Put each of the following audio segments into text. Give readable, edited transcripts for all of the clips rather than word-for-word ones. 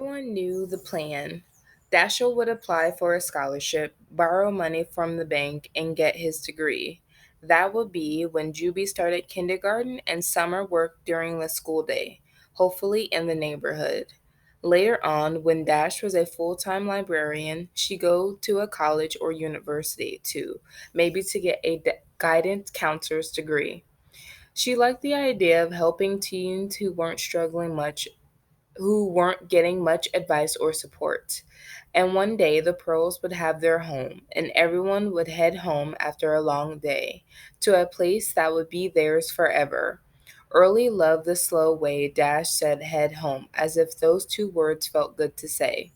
Everyone knew the plan. Dashiell would apply for a scholarship, borrow money from the bank, and get his degree. That would be when Juby started kindergarten and summer work during the school day, hopefully in the neighborhood. Later on, when Dash was a full-time librarian, she'd go to a college or university too, maybe to get a guidance counselor's degree. She liked the idea of helping teens who weren't getting much advice or support. And one day the Pearls would have their home, and everyone would head home after a long day to a place that would be theirs forever. Early loved the slow way Dash said head home, as if those two words felt good to say.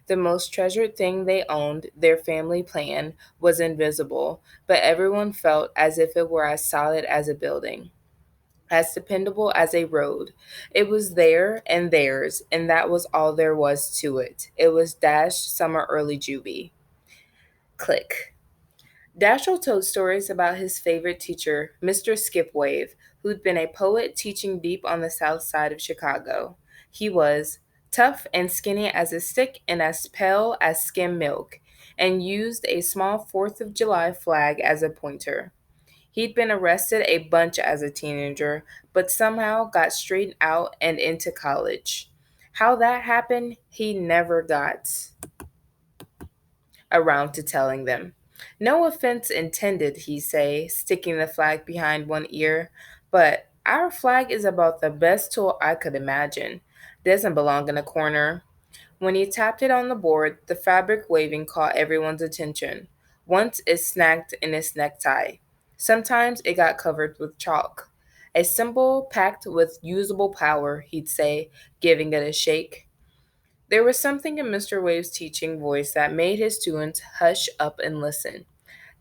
The most treasured thing they owned, their family plan, was invisible, but everyone felt as if it were as solid as a building, as dependable as a road. It was there and theirs, and that was all there was to it. It was Dash Summer Early Juvie. Click. Dashiell told stories about his favorite teacher, Mr. Skipwave, who'd been a poet teaching deep on the south side of Chicago. He was tough and skinny as a stick and as pale as skim milk, and used a small 4th of July flag as a pointer. He'd been arrested a bunch as a teenager, but somehow got straightened out and into college. How that happened, he never got around to telling them. No offense intended, he say, sticking the flag behind one ear, but our flag is about the best tool I could imagine. Doesn't belong in a corner. When he tapped it on the board, the fabric waving caught everyone's attention. Once it snagged in his necktie. Sometimes it got covered with chalk. A symbol packed with usable power, he'd say, giving it a shake. There was something in Mr. Wave's teaching voice that made his students hush up and listen.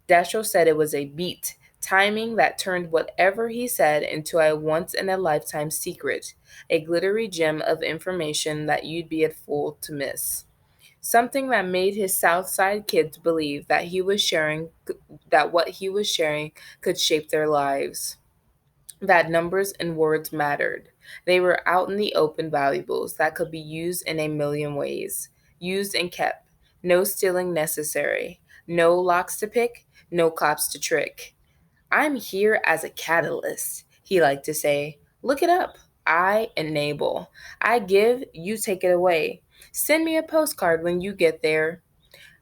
Dashiell said it was a beat, timing that turned whatever he said into a once in a lifetime secret, a glittery gem of information that you'd be a fool to miss. Something that made his South Side kids believe that what he was sharing could shape their lives, that numbers and words mattered. They were out in the open valuables that could be used in a million ways, used and kept. No stealing necessary, no locks to pick, no cops to trick. I'm here as a catalyst, he liked to say. Look it up. I enable. I give, you take it away. Send me a postcard when you get there.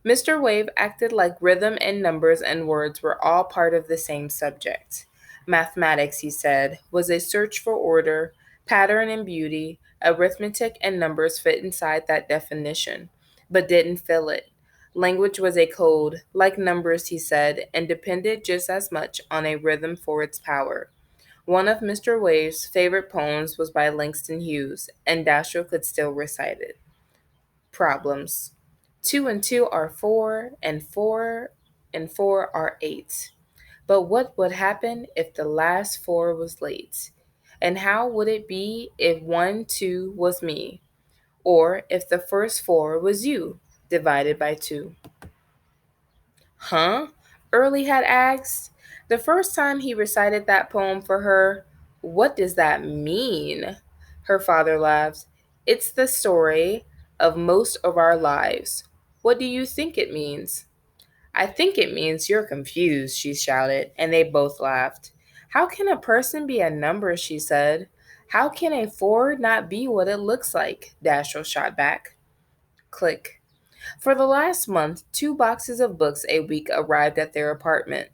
Mr. Wave acted like rhythm and numbers and words were all part of the same subject. Mathematics, he said, was a search for order, pattern, and beauty. Arithmetic and numbers fit inside that definition, but didn't fill it. Language was a code, like numbers, he said, and depended just as much on a rhythm for its power. One of Mr. Wave's favorite poems was by Langston Hughes, and Dashiell could still recite it. Problems. Two and two are four, and four are eight. But what would happen if the last four was late? And how would it be if one, two was me? Or if the first four was you, divided by two? Huh? Early had asked. The first time he recited that poem for her, what does that mean? Her father laughed. It's the story of most of our lives. What do you think it means? I think it means you're confused, she shouted, and they both laughed. How can a person be a number? She said. How can a four not be what it looks like? Dashiell shot back. Click. For the last month, 2 boxes of books a week arrived at their apartment.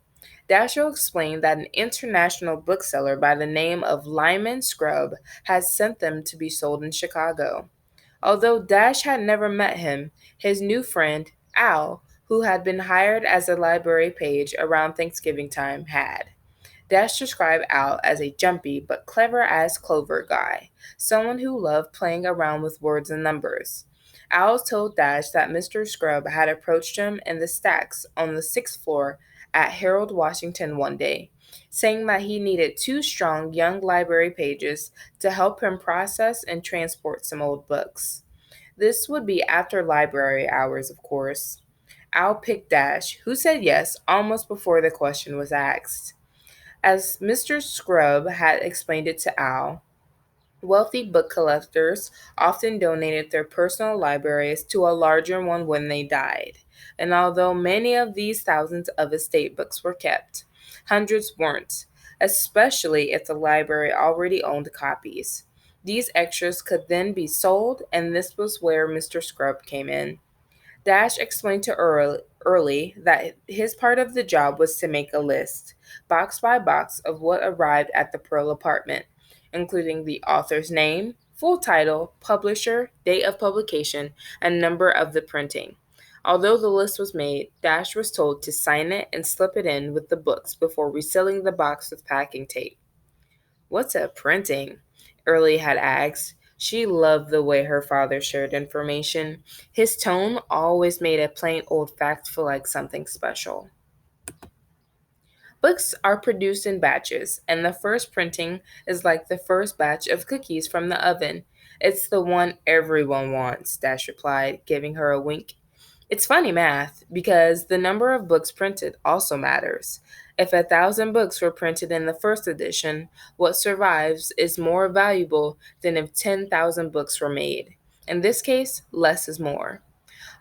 Dashiell explained that an international bookseller by the name of Lyman Scrub had sent them to be sold in Chicago. Although Dash had never met him, his new friend, Al, who had been hired as a library page around Thanksgiving time, had. Dash described Al as a jumpy but clever as clover guy, someone who loved playing around with words and numbers. Al told Dash that Mr. Scrub had approached him in the stacks on the 6th floor at Harold Washington one day, saying that he needed two strong young library pages to help him process and transport some old books. This would be after library hours, of course. Al picked Dash, who said yes almost before the question was asked. As Mr. Scrub had explained it to Al, Wealthy book collectors often donated their personal libraries to a larger one when they died. And although many of these thousands of estate books were kept, hundreds weren't, especially if the library already owned copies. These extras could then be sold, and this was where Mr. Scrub came in. Dash explained to Early that his part of the job was to make a list, box by box, of what arrived at the Pearl apartment, including the author's name, full title, publisher, date of publication, and number of the printing. Although the list was made, Dash was told to sign it and slip it in with the books before resealing the box with packing tape. What's a printing? Early had asked. She loved the way her father shared information. His tone always made a plain old fact feel like something special. Books are produced in batches, and the first printing is like the first batch of cookies from the oven. It's the one everyone wants, Dash replied, giving her a wink. It's funny math because the number of books printed also matters. If 1,000 books were printed in the first edition, what survives is more valuable than if 10,000 books were made. In this case, less is more.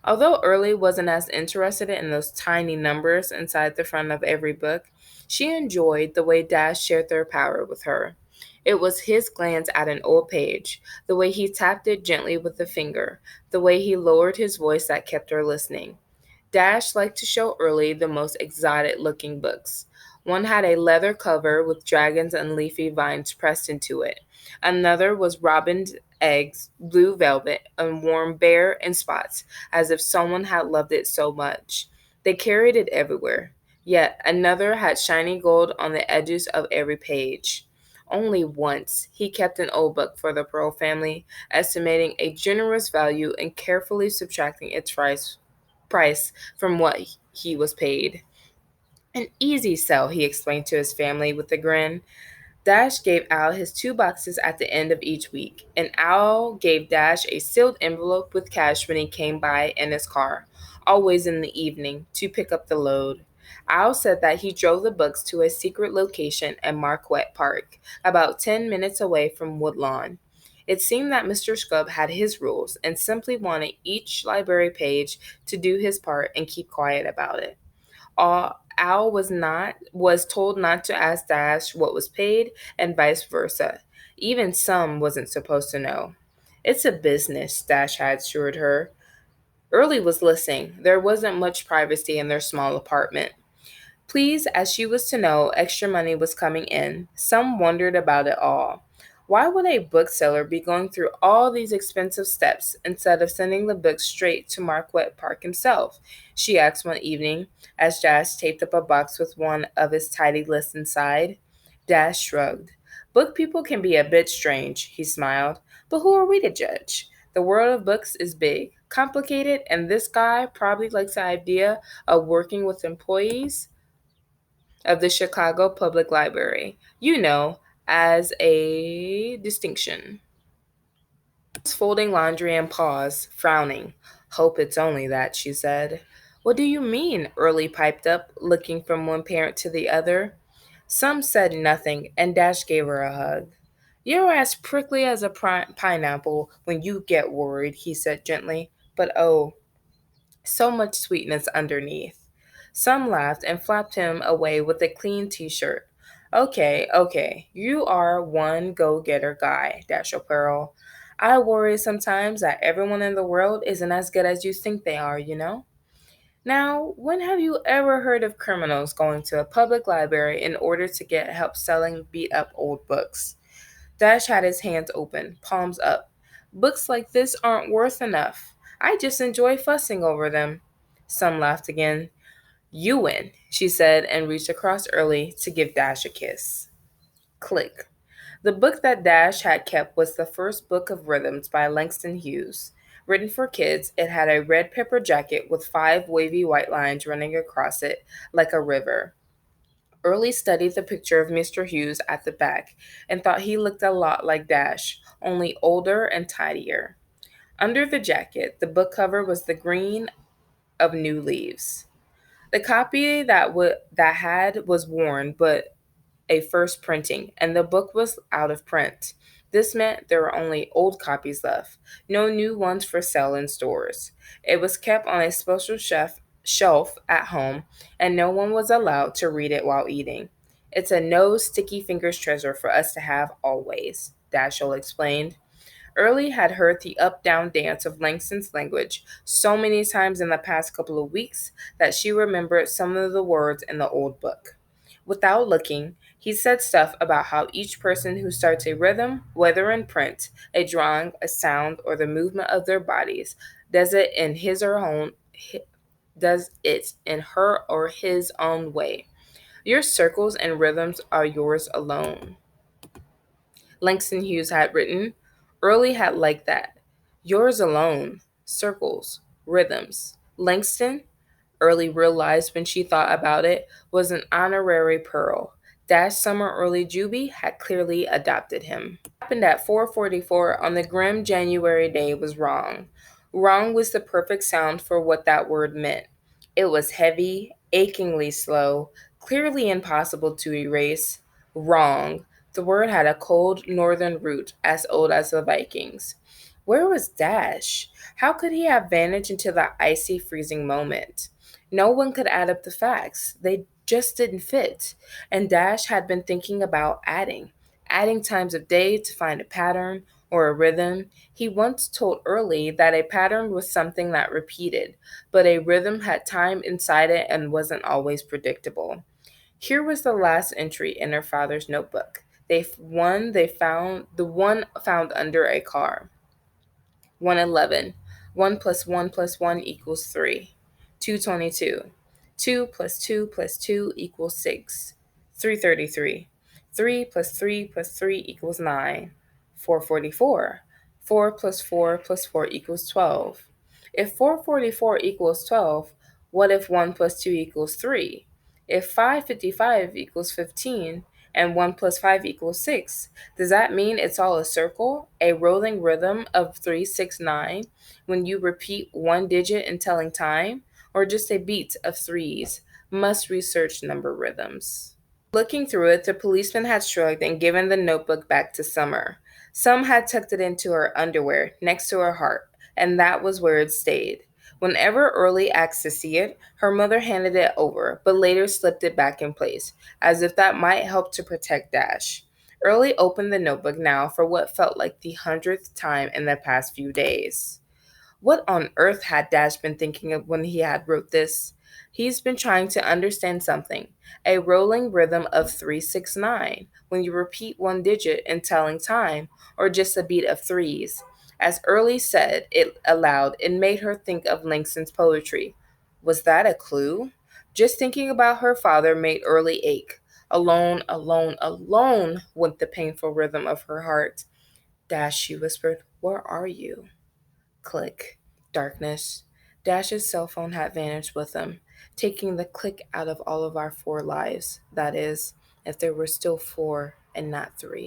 Although Early wasn't as interested in those tiny numbers inside the front of every book, she enjoyed the way Dash shared their power with her. It was his glance at an old page, the way he tapped it gently with a finger, the way he lowered his voice that kept her listening. Dash liked to show Early the most exotic looking books. One had a leather cover with dragons and leafy vines pressed into it. Another was robin's eggs, blue velvet, and worn bare in spots, as if someone had loved it so much. They carried it everywhere. Yet another had shiny gold on the edges of every page. Only once he kept an old book for the Pearl family, estimating a generous value and carefully subtracting its price from what he was paid. An easy sell, he explained to his family with a grin. Dash gave Al his 2 boxes at the end of each week, and Al gave Dash a sealed envelope with cash when he came by in his car, always in the evening, to pick up the load. Al said that he drove the books to a secret location in Marquette Park, about 10 minutes away from Woodlawn. It seemed that Mr. Scrub had his rules and simply wanted each library page to do his part and keep quiet about it. Al was told not to ask Dash what was paid and vice versa. Even Some wasn't supposed to know. It's a business, Dash had assured her. Early was listening. There wasn't much privacy in their small apartment. Pleased as she was to know extra money was coming in, Some wondered about it all. Why would a bookseller be going through all these expensive steps instead of sending the books straight to Marquette Park himself? She asked one evening as Dash taped up a box with one of his tidy lists inside. Dash shrugged. Book people can be a bit strange, he smiled, but who are we to judge? The world of books is big, complicated, and this guy probably likes the idea of working with employees of the Chicago Public Library, as a distinction. Was folding laundry and paused, frowning. Hope it's only that, she said. What do you mean? Early piped up, looking from one parent to the other. Some said nothing, and Dash gave her a hug. You're as prickly as a pineapple when you get worried, he said gently. But oh, so much sweetness underneath. Some laughed and flapped him away with a clean t shirt. Okay, okay, you are one go getter guy, Dashiell Pearl. I worry sometimes that everyone in the world isn't as good as you think they are. Now, when have you ever heard of criminals going to a public library in order to get help selling beat up old books? Dash had his hands open, palms up. Books like this aren't worth enough. I just enjoy fussing over them. Some laughed again. You win, she said and reached across Early to give Dash a kiss. Click. The book that Dash had kept was the first book of rhythms by Langston Hughes. Written for kids, it had a red pepper jacket with 5 wavy white lines running across it like a river. Early studied the picture of Mr. Hughes at the back and thought he looked a lot like Dash, only older and tidier. Under the jacket, the book cover was the green of new leaves. The copy that had was worn, but a first printing, and the book was out of print. This meant there were only old copies left, no new ones for sale in stores. It was kept on a special shelf at home, and no one was allowed to read it while eating. It's a no sticky fingers treasure for us to have always, Dashiell explained. Early had heard the up down dance of Langston's language so many times in the past couple of weeks that she remembered some of the words in the old book. Without looking, he said stuff about how each person who starts a rhythm, whether in print, a drawing, a sound, or the movement of their bodies, does it in his or own does it in her or his own way. Your circles and rhythms are yours alone. Langston Hughes had written. Early had liked that. Yours alone. Circles. Rhythms. Langston, Early realized when she thought about it, was an honorary Pearl. Dash Summer Early Juby had clearly adopted him. What happened at 4:44 on the grim January day was wrong. Wrong was the perfect sound for what that word meant. It was heavy, achingly slow, clearly impossible to erase. Wrong. The word had a cold northern root as old as the Vikings. Where was Dash? How could he have vanished into that icy, freezing moment? No one could add up the facts. They just didn't fit. And Dash had been thinking about adding times of day to find a pattern or a rhythm. He once told Early that a pattern was something that repeated, but a rhythm had time inside it and wasn't always predictable. Here was the last entry in her father's notebook. They found the one found under a car. 111. 1 plus 1 plus 1 equals 3. 222. 2 plus 2 plus 2 equals 6. 333. 3 plus 3 plus 3 equals 9. 444. 4 plus 4 plus 4 equals 12. If 444 equals 12, what if 1 plus 2 equals 3? If 555 equals 15 and 1 plus 5 equals 6, does that mean it's all a circle, a rolling rhythm of 369 when you repeat one digit in telling time, or just a beat of threes? Must research number rhythms. Looking through it, the policeman had shrugged and given the notebook back to Summer. Some had tucked it into her underwear, next to her heart, and that was where it stayed. Whenever Early asked to see it, her mother handed it over, but later slipped it back in place, as if that might help to protect Dash. Early opened the notebook now for what felt like the hundredth time in the past few days. What on earth had Dash been thinking of when he had wrote this? He's been trying to understand something. A rolling rhythm of 369, when you repeat one digit in telling time, or just a beat of threes. As Early said it aloud, it made her think of Langston's poetry. Was that a clue? Just thinking about her father made Early ache. Alone, alone, alone went the painful rhythm of her heart. Dash, she whispered, where are you? Click. Darkness. Dash's cell phone had vanished with him, taking the click out of all of our four lives. That is, if there were still four and not three.